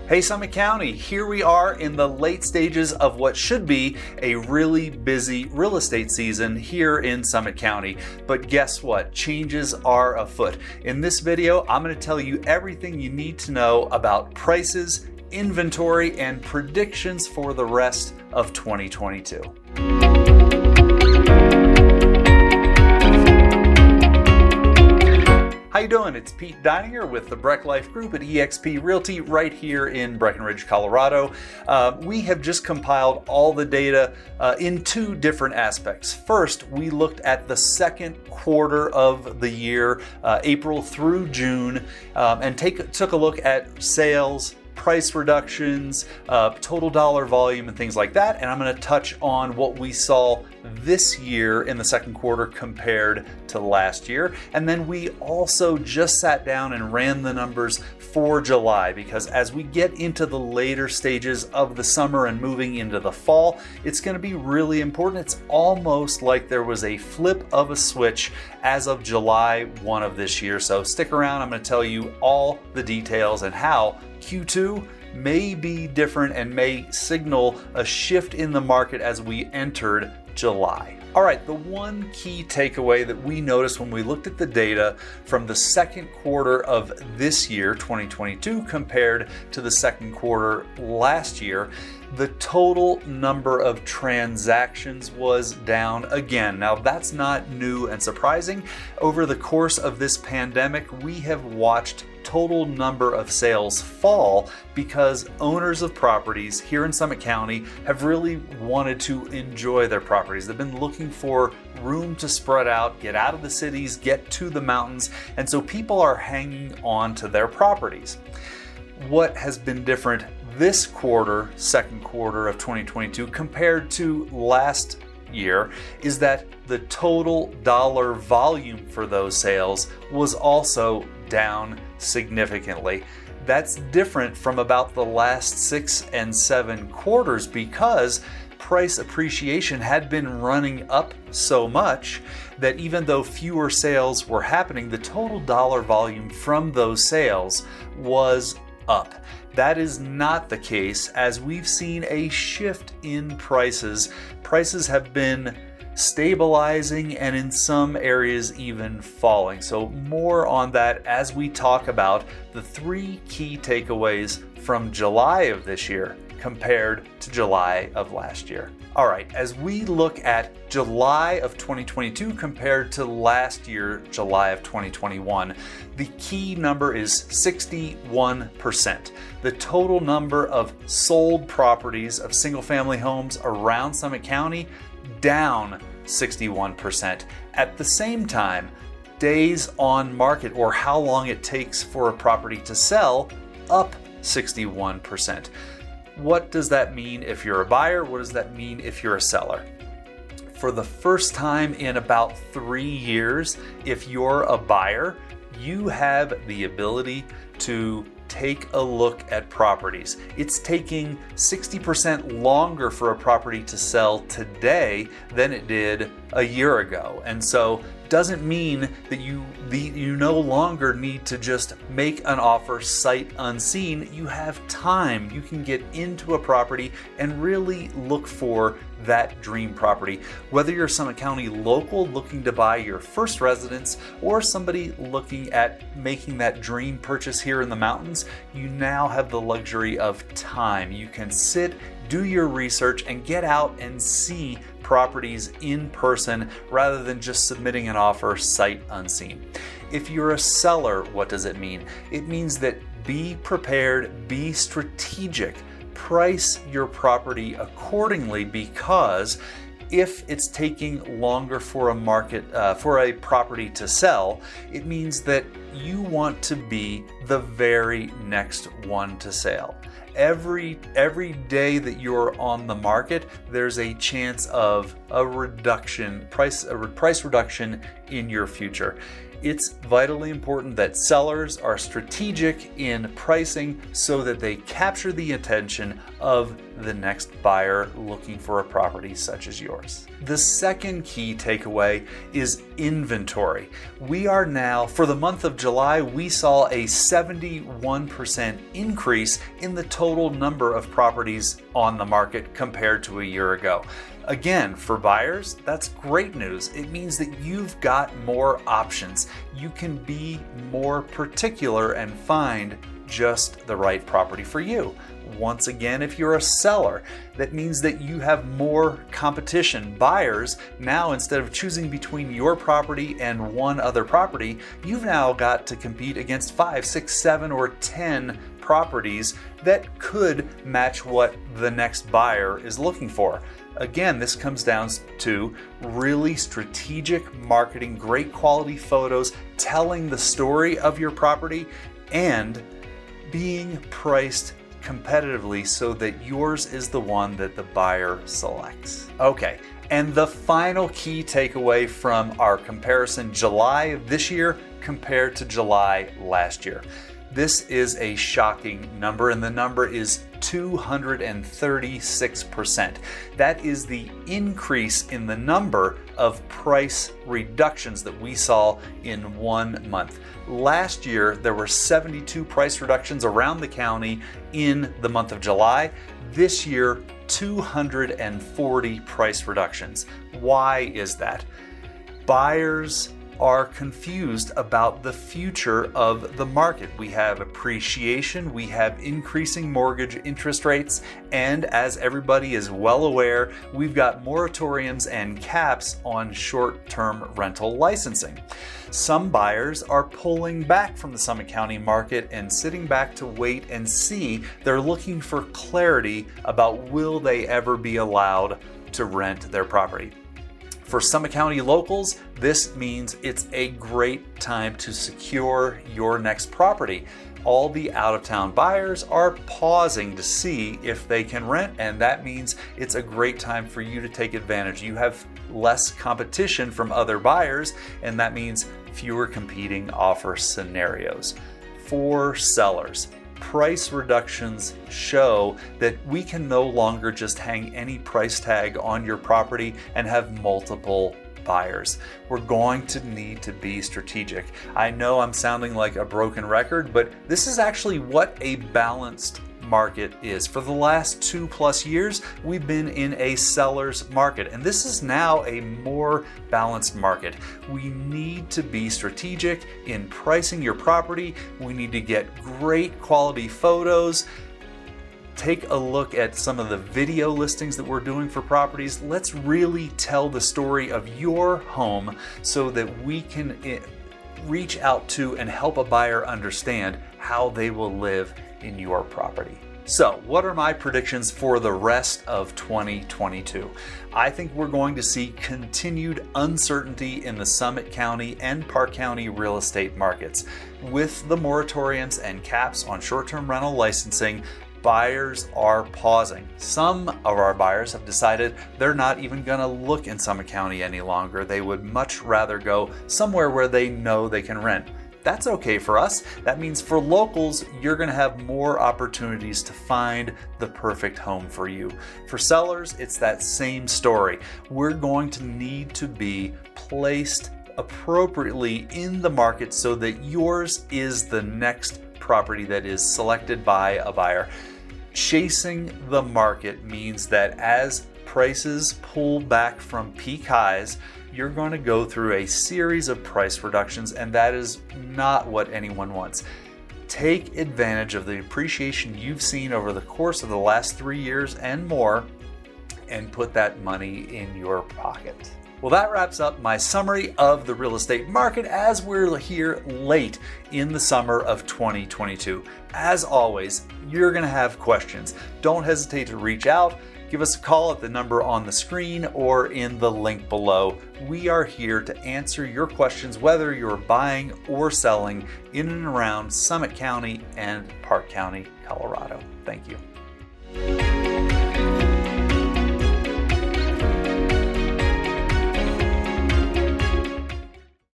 Hey Summit County, here we are in the late stages of what should be a really busy real estate season here in Summit County. But guess what? Changes are afoot. In this video, I'm going to tell you everything you need to know about prices, inventory, and predictions for the rest of 2022. How you doing? It's Pete Deininger with the Breck Life Group at eXp Realty right here in Breckenridge, Colorado. We have just compiled all the data in two different aspects. First, we looked at the second quarter of the year, April through June, and took a look at sales, price reductions, total dollar volume, and things like that. And I'm going to touch on what we saw this year in the second quarter compared to last year. And then we also just sat down and ran the numbers for July, because as we get into the later stages of the summer and moving into the fall, it's going to be really important. It's almost like there was a flip of a switch as of July 1 of this year. So stick around. I'm going to tell you all the details and how Q2 may be different and may signal a shift in the market as we entered July. All right, the one key takeaway that we noticed when we looked at the data from the second quarter of this year, 2022, compared to the second quarter last year, the total number of transactions was down again. Now, that's not new and surprising. Over the course of this pandemic, we have watched total number of sales fall because owners of properties here in Summit County have really wanted to enjoy their properties. They've been looking for room to spread out, get out of the cities, get to the mountains, and so people are hanging on to their properties. What has been different this quarter, second quarter of 2022, compared to last year, is that the total dollar volume for those sales was also down significantly. That's different from about the last 6 and 7 quarters because price appreciation had been running up so much that even though fewer sales were happening, the total dollar volume from those sales was up. That is not the case, as we've seen a shift in prices. Prices have been stabilizing and in some areas even falling. So more on that as we talk about the 3 key takeaways from July of this year compared to July of last year. All right, as we look at July of 2022 compared to last year, July of 2021, the key number is 61%. The total number of sold properties of single-family homes around Summit County down 61%. At the same time, days on market, or how long it takes for a property to sell, up 61%. What does that mean if you're a buyer? What does that mean if you're a seller? For the first time in about 3 years, if you're a buyer, you have the ability to take a look at properties. It's taking 60% longer for a property to sell today than it did a year ago. And so doesn't mean that you no longer need to just make an offer sight unseen. You have time. You can get into a property and really look for that dream property. Whether you're a Summit County local looking to buy your first residence or somebody looking at making that dream purchase here in the mountains, you now have the luxury of time. You can sit, do your research, and get out and see properties in person rather than just submitting an offer sight unseen. If you're a seller, what does it mean? It means that be prepared, be strategic, price your property accordingly, because if it's taking longer for a property to sell, it means that you want to be the very next one to sell. Every day that you're on the market, there's a chance of a price reduction in your future. It's vitally important that sellers are strategic in pricing so that they capture the attention of the next buyer looking for a property such as yours. The second key takeaway is inventory. We are now, for the month of July, we saw a 71% increase in the total number of properties on the market compared to a year ago. Again, for buyers, that's great news. It means that you've got more options. You can be more particular and find just the right property for you. Once again, if you're a seller, that means that you have more competition. Buyers, now instead of choosing between your property and one other property, you've now got to compete against 5, 6, 7, or 10 properties that could match what the next buyer is looking for. Again, this comes down to really strategic marketing, great quality photos, telling the story of your property, and being priced competitively so that yours is the one that the buyer selects. Okay, and the final key takeaway from our comparison July of this year compared to July last year. This is a shocking number, and the number is 236%. That is the increase in the number of price reductions that we saw in 1 month. Last year, there were 72 price reductions around the county in the month of July. This year, 240 price reductions. Why is that? Buyers are confused about the future of the market. We have appreciation, we have increasing mortgage interest rates, and as everybody is well aware, we've got moratoriums and caps on short-term rental licensing. Some buyers are pulling back from the Summit County market and sitting back to wait and see. They're looking for clarity about will they ever be allowed to rent their property. For Summit County locals, this means it's a great time to secure your next property. All the out-of-town buyers are pausing to see if they can rent, and that means it's a great time for you to take advantage. You have less competition from other buyers, and that means fewer competing offer scenarios. For sellers, price reductions show that we can no longer just hang any price tag on your property and have multiple buyers. We're going to need to be strategic. I know I'm sounding like a broken record, but this is actually what a balanced market is. For the last 2+ years, we've been in a seller's market, and this is now a more balanced market. We need to be strategic in pricing your property. We need to get great quality photos. Take a look at some of the video listings that we're doing for properties. Let's really tell the story of your home so that we can reach out to and help a buyer understand how they will live in your property. So, what are my predictions for the rest of 2022? I think we're going to see continued uncertainty in the Summit County and Park County real estate markets. With the moratoriums and caps on short-term rental licensing, buyers are pausing. Some of our buyers have decided they're not even going to look in Summit County any longer. They would much rather go somewhere where they know they can rent. That's okay for us. That means for locals, you're going to have more opportunities to find the perfect home for you. For sellers, it's that same story. We're going to need to be placed appropriately in the market so that yours is the next property that is selected by a buyer. Chasing the market means that as prices pull back from peak highs, you're going to go through a series of price reductions, and that is not what anyone wants. Take advantage of the appreciation you've seen over the course of the last 3 years and more, and put that money in your pocket. Well, that wraps up my summary of the real estate market as we're here late in the summer of 2022. As always, you're going to have questions. Don't hesitate to reach out. Give us a call at the number on the screen or in the link below. We are here to answer your questions, whether you're buying or selling in and around Summit County and Park County, Colorado. Thank you.